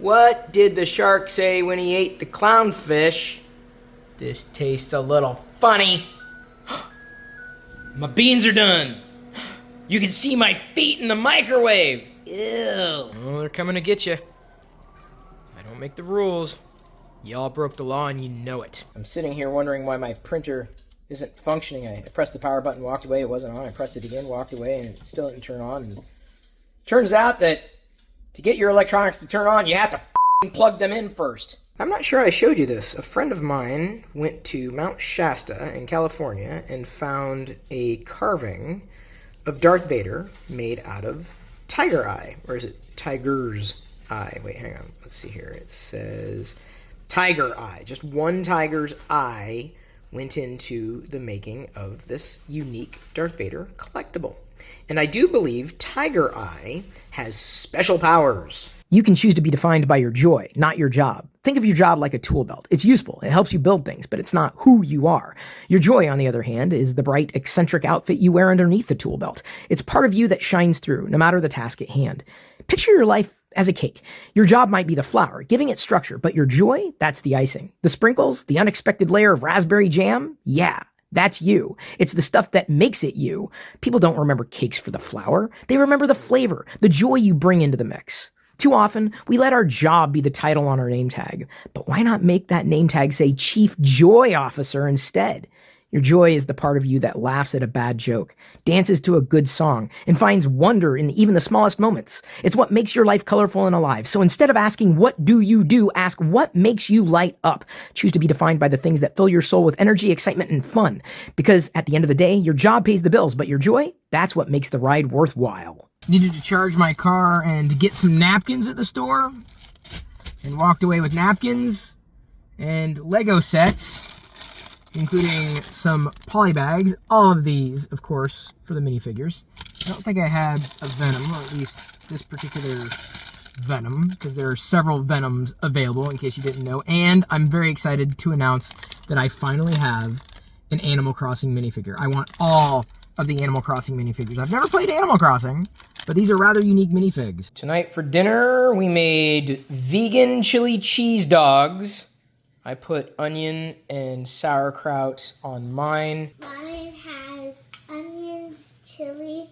What did the shark say when he ate the clownfish? This tastes a little funny. My beans are done. You can see my feet in the microwave. Ew. Oh, they're coming to get you. I don't make the rules. Y'all broke the law and you know it. I'm sitting here wondering why my printer isn't functioning. I pressed the power button, walked away, it wasn't on. I pressed it again, walked away, and it still didn't turn on. And turns out that to get your electronics to turn on, you have to plug them in first. I'm not sure I showed you this. A friend of mine went to Mount Shasta in California and found a carving of Darth Vader made out of tiger eye. Or is it tiger's eye? Wait, hang on. Let's see here. It says tiger eye. Just one tiger's eye went into the making of this unique Darth Vader collectible. And I do believe Tiger Eye has special powers. You can choose to be defined by your joy, not your job. Think of your job like a tool belt. It's useful. It helps you build things, but it's not who you are. Your joy, on the other hand, is the bright, eccentric outfit you wear underneath the tool belt. It's part of you that shines through, no matter the task at hand. Picture your life as a cake. Your job might be the flour, giving it structure, but your joy, that's the icing. The sprinkles, the unexpected layer of raspberry jam, yeah. That's you. It's the stuff that makes it you. People don't remember cakes for the flour. They remember the flavor, the joy you bring into the mix. Too often, we let our job be the title on our name tag. But why not make that name tag say Chief Joy Officer instead? Your joy is the part of you that laughs at a bad joke, dances to a good song, and finds wonder in even the smallest moments. It's what makes your life colorful and alive. So instead of asking, what do you do? Ask, what makes you light up? Choose to be defined by the things that fill your soul with energy, excitement, and fun. Because at the end of the day, your job pays the bills, but your joy, that's what makes the ride worthwhile. Needed to charge my car and get some napkins at the store. And walked away with napkins and Lego sets, including some poly bags. All of these, of course, for the minifigures. I don't think I had a Venom, or at least this particular Venom, because there are several Venoms available, in case you didn't know. And I'm very excited to announce that I finally have an Animal Crossing minifigure. I want all of the Animal Crossing minifigures. I've never played Animal Crossing, but these are rather unique minifigs. Tonight for dinner, we made vegan chili cheese dogs. I put onion and sauerkraut on mine. Mine has onions, chili,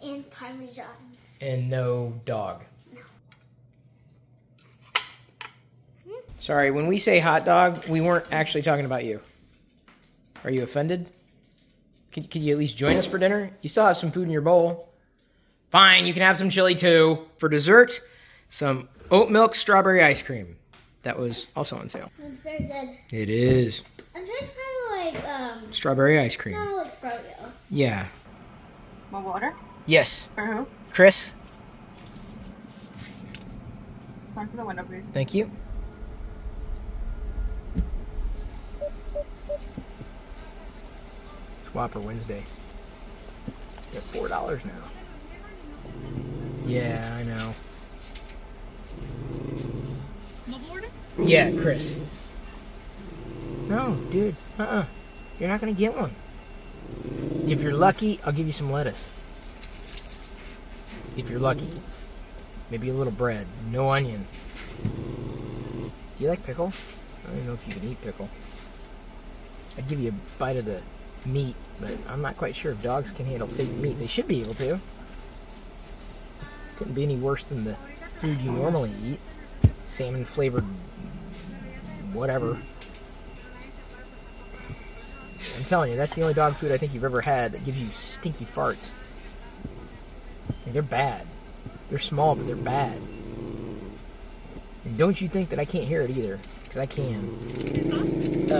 and Parmesan. And no dog. No. Sorry, when we say hot dog, we weren't actually talking about you. Are you offended? Could you at least join us for dinner? You still have some food in your bowl. Fine, you can have some chili too. For dessert, some oat milk strawberry ice cream. That was also on sale. It's very good. It is. I'm trying kind of like, strawberry ice cream. no, like froyo. Yeah. More water? Yes. For who? Chris? Time for the window, please. Thank you. Swapper Wednesday. They're $4 now. Yeah, I know. Yeah, Chris. No, dude. You're not gonna get one. If you're lucky, I'll give you some lettuce. If you're lucky. Maybe a little bread. No onion. Do you like pickle? I don't even know if you can eat pickle. I'd give you a bite of the meat, but I'm not quite sure if dogs can handle fake meat. They should be able to. Couldn't be any worse than the food you normally eat. Salmon flavored whatever. I'm telling you, that's the only dog food I think you've ever had that gives you stinky farts. And they're bad. They're small, but they're bad. And don't you think that I can't hear it either, because I can.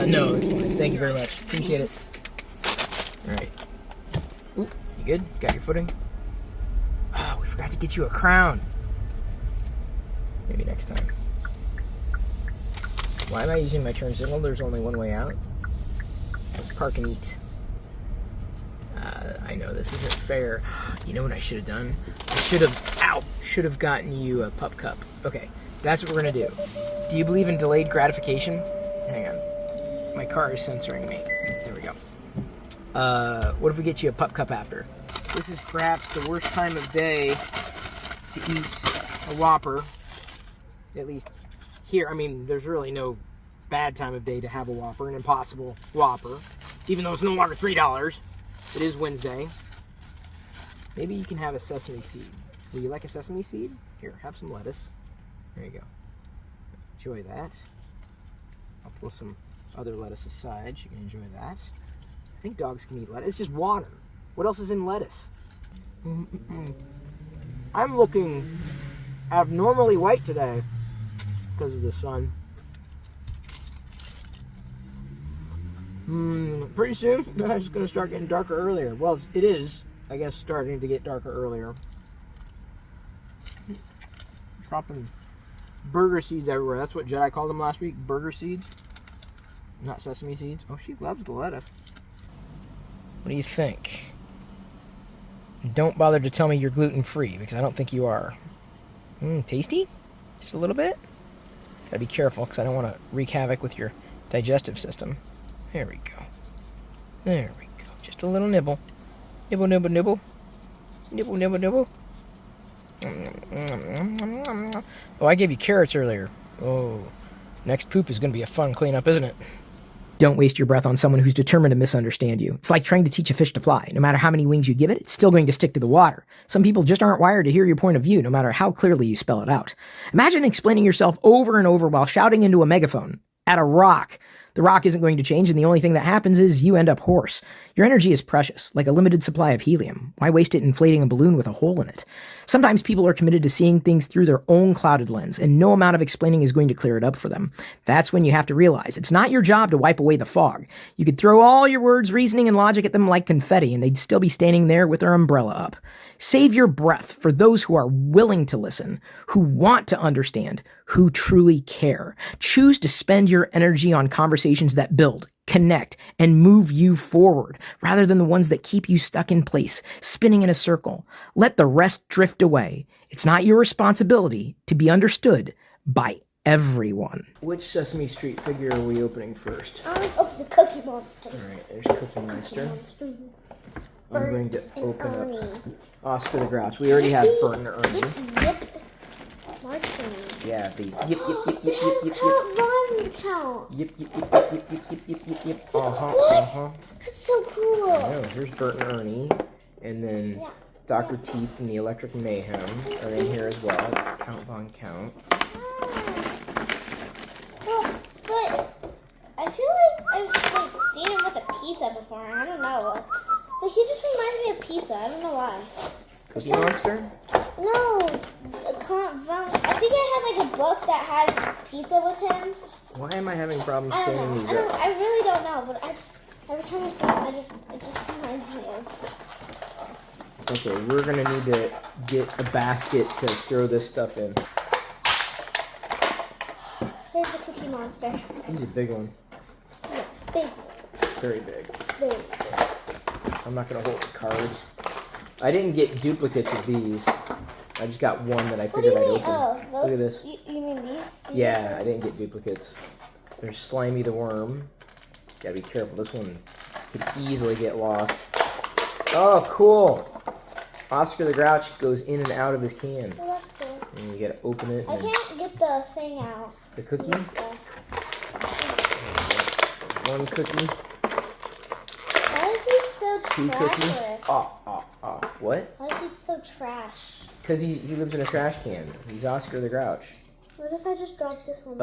No, it's fine. Thank you very much. Appreciate it. Alright. Ooh, you good? Got your footing? Oh, we forgot to get you a crown. Maybe next time. Why am I using my turn signal? There's only one way out. Let's park and eat. I know this isn't fair. You know what I should have done? I should have gotten you a pup cup. Okay, that's what we're gonna do. Do you believe in delayed gratification? Hang on. My car is censoring me. There we go. What if we get you a pup cup after? This is perhaps the worst time of day to eat a Whopper. At least here, I mean, there's really no bad time of day to have a Whopper, an Impossible Whopper. Even though it's no longer $3. It is Wednesday. Maybe you can have a sesame seed. Will you like a sesame seed? Here, have some lettuce. There you go. Enjoy that. I'll pull some other lettuce aside. You can enjoy that. I think dogs can eat lettuce. It's just water. What else is in lettuce? I'm looking abnormally white today because of the sun. Pretty soon, it's going to start getting darker earlier. Well, it is, I guess, starting to get darker earlier. Dropping burger seeds everywhere. That's what Jedi called them last week, burger seeds. Not sesame seeds. Oh, she loves the lettuce. What do you think? Don't bother to tell me you're gluten-free, because I don't think you are. Tasty? Just a little bit? Gotta be careful, because I don't want to wreak havoc with your digestive system. There we go. There we go. Just a little nibble. Nibble, nibble, nibble. Nibble, nibble, nibble. Oh, I gave you carrots earlier. Oh, next poop is going to be a fun cleanup, isn't it? Don't waste your breath on someone who's determined to misunderstand you. It's like trying to teach a fish to fly. No matter how many wings you give it, it's still going to stick to the water. Some people just aren't wired to hear your point of view, no matter how clearly you spell it out. Imagine explaining yourself over and over while shouting into a megaphone at a rock. The rock isn't going to change, and the only thing that happens is you end up hoarse. Your energy is precious, like a limited supply of helium. Why waste it inflating a balloon with a hole in it? Sometimes people are committed to seeing things through their own clouded lens, and no amount of explaining is going to clear it up for them. That's when you have to realize it's not your job to wipe away the fog. You could throw all your words, reasoning, and logic at them like confetti, and they'd still be standing there with their umbrella up. Save your breath for those who are willing to listen, who want to understand, who truly care. Choose to spend your energy on conversations that build, connect, and move you forward, rather than the ones that keep you stuck in place, spinning in a circle. Let the rest drift away. It's not your responsibility to be understood by everyone. Which Sesame Street figure are we opening first? Open the Cookie Monster. Alright, there's Cookie Monster. I'm going to open up Oscar the Grouch. We already have Bert and Ernie. Yep. Yeah, the yip, yip, yip, yip, We yip, yip, have yip. a count. Yip, yip, yip, yip, yip, yip, yip, yip, yip. What? That's so cool. Oh, here's Bert and Ernie. And then Dr. Teeth and the Electric Mayhem are in here as well. Count Von Count. Well, but I feel like I've seen him with a pizza before. I don't know. But he just reminds me of pizza. I don't know why. Cookie Monster? No. I think I had like a book that had pizza with him. Why am I having problems I standing don't these know. up? I really don't know. But every time I see him, it just reminds me of. Okay, we're going to need to get a basket to throw this stuff in. There's the Cookie Monster. He's a big one. Yeah, big. Very big. Big. I'm not going to hold the cards. I didn't get duplicates of these. I just got one that I figured I'd open. Oh, those, look at this. You mean these? Yeah, I didn't get duplicates. There's Slimy the Worm. Gotta be careful. This one could easily get lost. Oh, cool. Oscar the Grouch goes in and out of his can. Oh, that's cool. And you gotta open it. I can't get the thing out. The cookie? Yeah. One cookie. Why is he so Two cookies. trashless? What? Why is he so trash? Because he lives in a trash can. He's Oscar the Grouch. What if I just drop this one?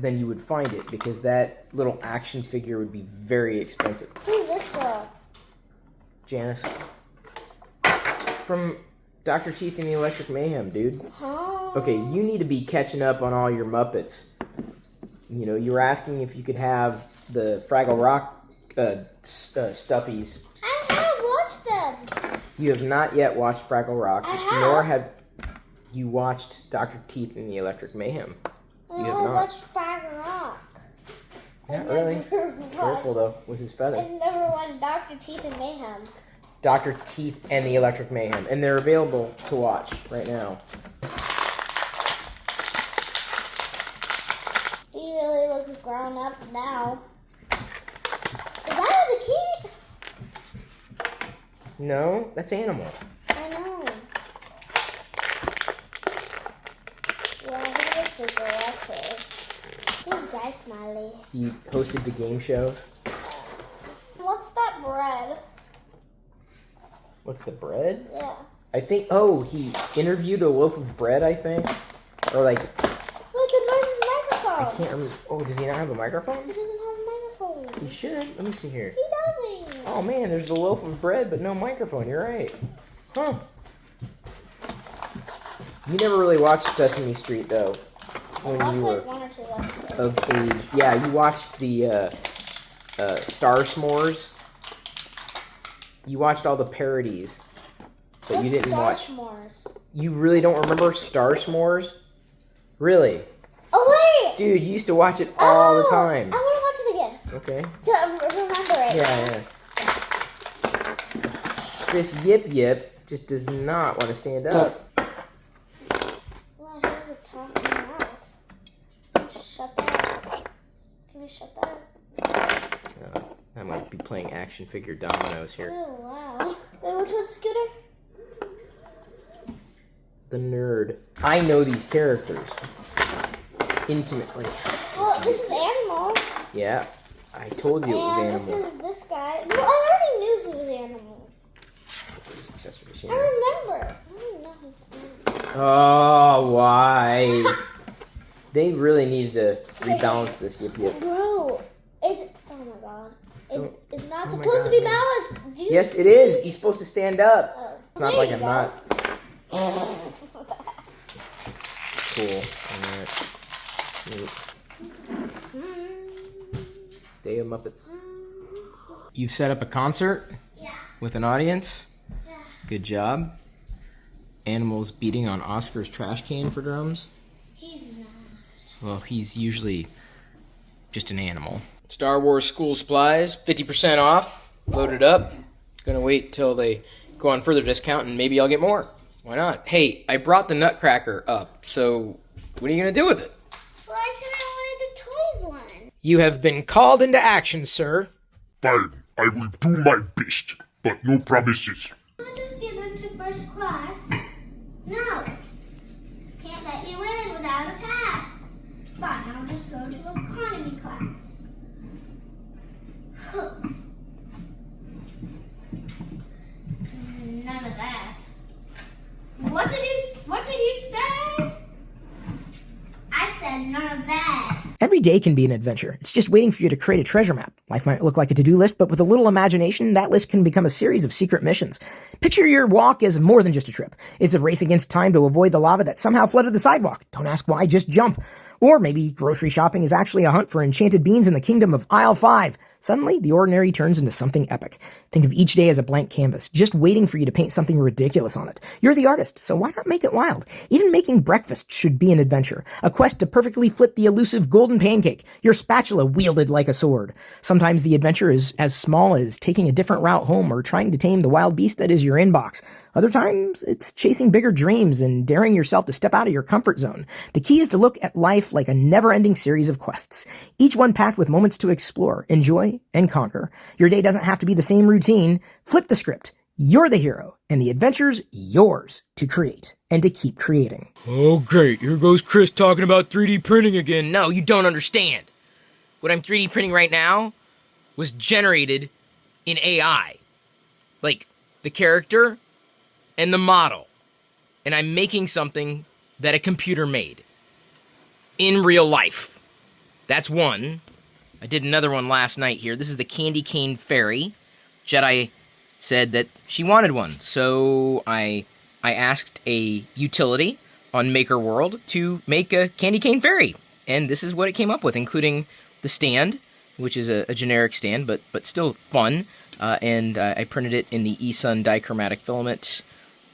Then you would find it, because that little action figure would be very expensive. Who's this girl? Janice. From Dr. Teeth and the Electric Mayhem, dude. Huh? Okay, you need to be catching up on all your Muppets. You know, you were asking if you could have the Fraggle Rock stuffies. I have watched them. You have not yet watched Fraggle Rock, I have. nor have you watched Dr. Teeth and the Electric Mayhem. I You have have not. watched Fraggle Rock. Not really. Careful though, with his feather. I never watched Dr. Teeth and Mayhem. Dr. Teeth and the Electric Mayhem, and they're available to watch right now. He really looks grown up now. Is that a bikini? No, that's Animal. I know. Yeah, he looks so good. say? Who's Guy Smiley? He hosted the game shows. What's that bread? What's the bread? Yeah. I think, he interviewed a loaf of bread, I think. Or like, Look, where's his microphone? I can't remember. Oh, does he not have a microphone? He doesn't have a microphone. He should. Let me see here. He doesn't. Oh man, there's the loaf of bread, but no microphone. You're right. Huh. You never really watched Sesame Street, though, when I you watched were like 1 or 2 episodes. of age. Yeah, you watched the Star S'mores. You watched all the parodies, but you didn't watch. S'mores? You really don't remember Star S'mores? Really? Oh wait! Dude, you used to watch it all the time. I want to watch it again. Okay. To remember it. Yeah. This Yip just does not want to stand up. Wow, he has a talking mouth. Shut that. Can we shut that? I might be playing action figure dominoes here. Oh wow. Wait, which one's Scooter? The nerd. I know these characters intimately. Well, this is Animal. Yeah, I told you it was And Animal. this is this guy. No, I already knew he was Animal. Accessories, I yeah. remember. I didn't know he was Animal. Oh, why? They really needed to rebalance this Yip. Bro, it's oh my god. It's not Oh my supposed to be God, balanced. Do you Yes, it see? is. He's supposed to stand up. Oh, It's not there like you I'm go. not. Cool. Alright. Neat. Day of Muppets. You've set up a concert Yeah. with an audience. Yeah. Good job. Animals beating on Oscar's trash can for drums. He's not. Well, he's usually just an animal. Star Wars school supplies, 50% off. Loaded up. Gonna wait till they go on further discount and maybe I'll get more. Why not? Hey, I brought the Nutcracker up, so what are you gonna do with it? Well, I said I wanted the toys one. You have been called into action, sir. Fine, I will do my best, but no promises. I'll just get into first class. No. Can't let you in without a pass. Fine, I'll just go to economy class. Huh. None of that. What did you say? I said none of that. Every day can be an adventure. It's just waiting for you to create a treasure map. Life might look like a to-do list, but with a little imagination, that list can become a series of secret missions. Picture your walk as more than just a trip. It's a race against time to avoid the lava that somehow flooded the sidewalk. Don't ask why, just jump. Or maybe grocery shopping is actually a hunt for enchanted beans in the kingdom of Aisle 5. Suddenly, the ordinary turns into something epic. Think of each day as a blank canvas, just waiting for you to paint something ridiculous on it. You're the artist, so why not make it wild? Even making breakfast should be an adventure. A quest to perfectly flip the elusive golden pancake, your spatula wielded like a sword. Sometimes the adventure is as small as taking a different route home or trying to tame the wild beast that is your inbox. Other times, it's chasing bigger dreams and daring yourself to step out of your comfort zone. The key is to look at life like a never-ending series of quests, each one packed with moments to explore, enjoy, and conquer. Your day doesn't have to be the same routine. Flip the script. You're the hero, and the adventure's yours to create and to keep creating. Oh, great. Here goes Chris talking about 3D printing again. No, you don't understand. What I'm 3D printing right now was generated in AI. Like, the character and the model. And I'm making something that a computer made. In real life. That's one. I did another one last night here. This is the Candy Cane Fairy. Jedi said that she wanted one. So I asked a utility on Maker World to make a Candy Cane Fairy. And this is what it came up with, including the stand, which is a generic stand, but still fun. And I printed it in the eSun dichromatic filament,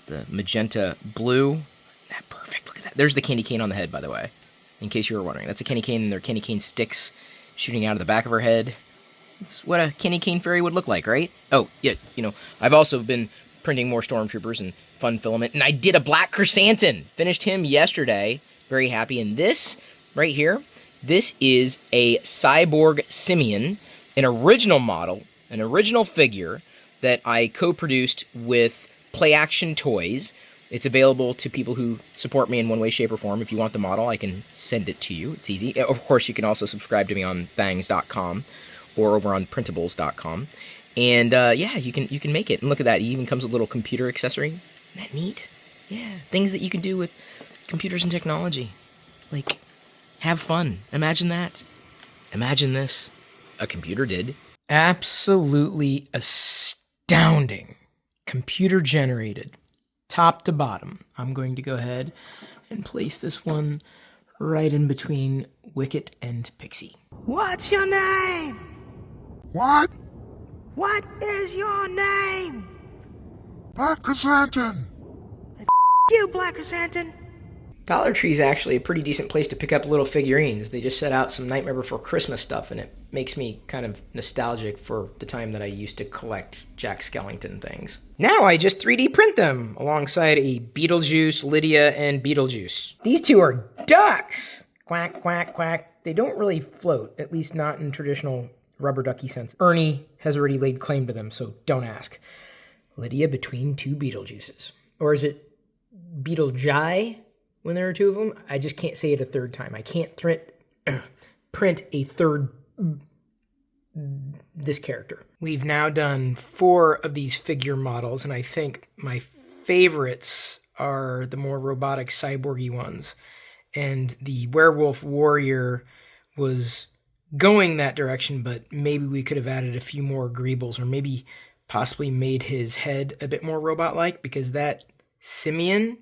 the magenta blue. That perfect. Look at that. There's the candy cane on the head, by the way, in case you were wondering. That's a candy cane, and there are candy cane sticks shooting out of the back of her head. It's what a candy cane fairy would look like, right? Oh, yeah, I've also been printing more stormtroopers and fun filament, and I did a black chrysanthemum. Finished him yesterday. Very happy. And this right here, this is a cyborg simian, an original model, an original figure that I co-produced with Play Action Toys. It's available to people who support me in one way, shape, or form. If you want the model, I can send it to you. It's easy. Of course, you can also subscribe to me on thangs.com or over on printables.com. And yeah, you can make it. And look at that. It even comes with a little computer accessory. Isn't that neat? Yeah, things that you can do with computers and technology. Like, have fun. Imagine that. Imagine this. A computer did. Absolutely astounding. Computer generated. Top to bottom. I'm going to go ahead and place this one right in between Wicket and Pixie. What's your name? What? What is your name? Black Chrysanthemum. You, Black Chrysanthemum. Dollar Tree is actually a pretty decent place to pick up little figurines. They just set out some Nightmare Before Christmas stuff, and it makes me kind of nostalgic for the time that I used to collect Jack Skellington things. Now I just 3D print them alongside a Beetlejuice, Lydia, and Beetlejuice. These two are ducks! Quack, quack, quack. They don't really float, at least not in traditional rubber ducky sense. Ernie has already laid claim to them, so don't ask. Lydia between two Beetlejuices. Or is it Beetlejai? When there are two of them, I just can't say it a third time. I can't print a third this character. We've now done 4 of these figure models, and I think my favorites are the more robotic cyborgy ones. And the werewolf warrior was going that direction, but maybe we could have added a few more greebles, or maybe possibly made his head a bit more robot-like, because that simian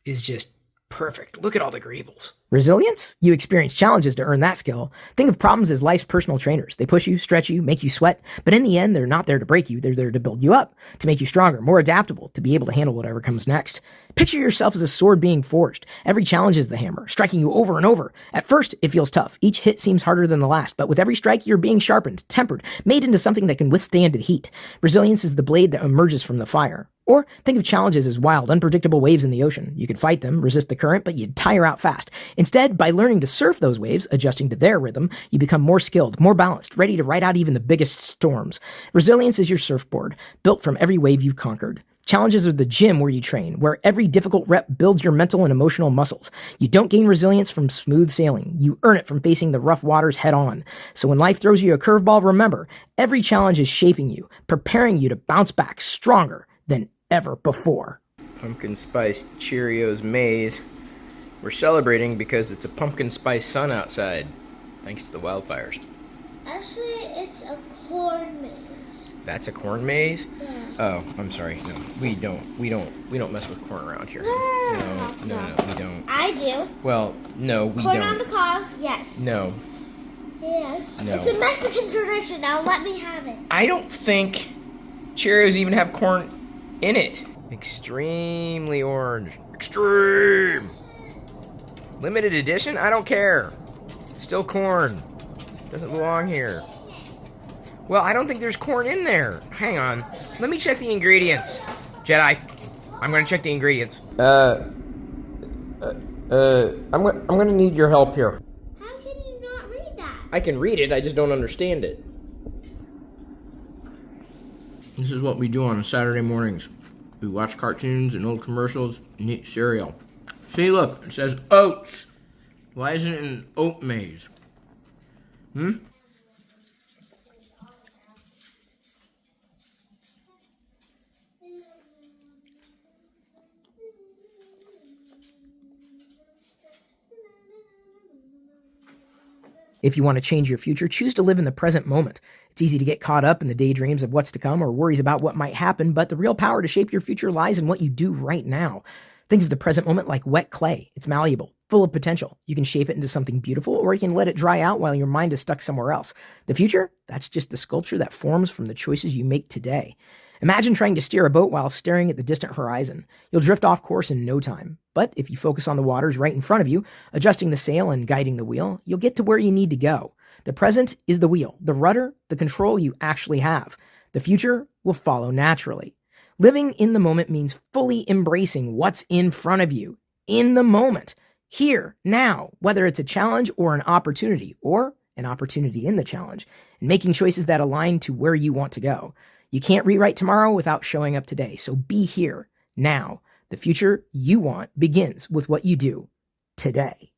is just perfect. Look at all the greebles. Resilience? You experience challenges to earn that skill. Think of problems as life's personal trainers. They push you, stretch you, make you sweat, but in the end, they're not there to break you. They're there to build you up, to make you stronger, more adaptable, to be able to handle whatever comes next. Picture yourself as a sword being forged. Every challenge is the hammer, striking you over and over. At first, it feels tough. Each hit seems harder than the last, but with every strike, you're being sharpened, tempered, made into something that can withstand the heat. Resilience is the blade that emerges from the fire. Or think of challenges as wild, unpredictable waves in the ocean. You could fight them, resist the current, but you'd tire out fast. Instead, by learning to surf those waves, adjusting to their rhythm, you become more skilled, more balanced, ready to ride out even the biggest storms. Resilience is your surfboard, built from every wave you've conquered. Challenges are the gym where you train, where every difficult rep builds your mental and emotional muscles. You don't gain resilience from smooth sailing. You earn it from facing the rough waters head on. So when life throws you a curveball, remember, every challenge is shaping you, preparing you to bounce back stronger than ever before. Pumpkin spice Cheerios maze. We're celebrating because it's a pumpkin spice sun outside, thanks to the wildfires. Actually, it's a corn maze. That's a corn maze? Yeah. Oh, I'm sorry. No, we don't mess with corn around here. No, we don't. I do. Well, no, we Corn don't. on the cob, yes. No. Yes. No. It's a Mexican tradition. Now let me have it. I don't think Cheerios even have corn in it. Extremely orange. Extreme! Limited edition? I don't care. It's still corn. Doesn't belong here. Well, I don't think there's corn in there. Hang on. Let me check the ingredients. Jedi, I'm gonna check the ingredients. I'm gonna need your help here. How can you not read that? I can read it, I just don't understand it. This is what we do on Saturday mornings. We watch cartoons and old commercials and eat cereal. See, look, it says oats. Why isn't it an oat maze? If you want to change your future, choose to live in the present moment. It's easy to get caught up in the daydreams of what's to come or worries about what might happen, but the real power to shape your future lies in what you do right now. Think of the present moment like wet clay. It's malleable, full of potential. You can shape it into something beautiful, or you can let it dry out while your mind is stuck somewhere else. The future? That's just the sculpture that forms from the choices you make today. Imagine trying to steer a boat while staring at the distant horizon. You'll drift off course in no time. But if you focus on the waters right in front of you, adjusting the sail and guiding the wheel, you'll get to where you need to go. The present is the wheel, the rudder, the control you actually have. The future will follow naturally. Living in the moment means fully embracing what's in front of you, in the moment, here, now, whether it's a challenge or an opportunity in the challenge, and making choices that align to where you want to go. You can't rewrite tomorrow without showing up today, so be here, now. The future you want begins with what you do today.